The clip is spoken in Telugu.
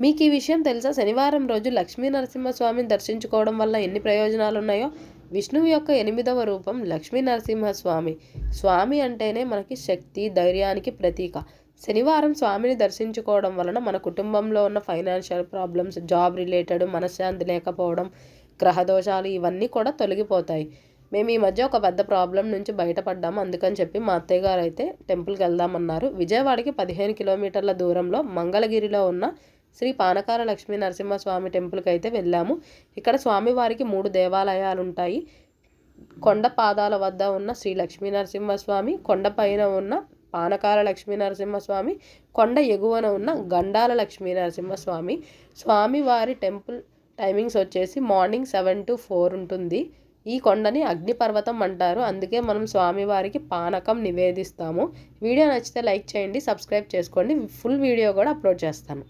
మీకు ఈ విషయం తెలుసా? శనివారం రోజు లక్ష్మీ నరసింహస్వామిని దర్శించుకోవడం వల్ల ఎన్ని ప్రయోజనాలు ఉన్నాయో? విష్ణువు యొక్క 8వ రూపం లక్ష్మీ నరసింహస్వామి. స్వామి అంటేనే మనకి శక్తి, ధైర్యానికి ప్రతీక. శనివారం స్వామిని దర్శించుకోవడం వలన మన కుటుంబంలో ఉన్న ఫైనాన్షియల్ ప్రాబ్లమ్స్, జాబ్ రిలేటెడ్ మనశ్శాంతి లేకపోవడం, గ్రహదోషాలు ఇవన్నీ కూడా తొలగిపోతాయి. మేము ఈ మధ్య ఒక పెద్ద ప్రాబ్లం నుంచి బయటపడ్డాము. అందుకని చెప్పి మా అత్తయ్య గారు అయితే టెంపుల్కి వెళ్దామన్నారు. విజయవాడకి 15 కిలోమీటర్ల దూరంలో మంగళగిరిలో ఉన్న శ్రీ పానకాల లక్ష్మీ నరసింహస్వామి టెంపుల్కి అయితే వెళ్ళాము. ఇక్కడ స్వామివారికి 3 దేవాలయాలు ఉంటాయి. కొండ పాదాల వద్ద ఉన్న శ్రీ లక్ష్మీ నరసింహస్వామి, కొండపైన ఉన్న పానకాల లక్ష్మీ నరసింహస్వామి, కొండ ఎగువన ఉన్న గండాల లక్ష్మీ నరసింహస్వామి. స్వామివారి టెంపుల్ టైమింగ్స్ వచ్చేసి మార్నింగ్ 7 to 4 ఉంటుంది. ఈ కొండని అగ్నిపర్వతం అంటారు. అందుకే మనం స్వామివారికి పానకం నివేదిస్తాము. వీడియో నచ్చితే లైక్ చేయండి, సబ్స్క్రైబ్ చేసుకోండి. ఫుల్ వీడియో కూడా అప్లోడ్ చేస్తాను.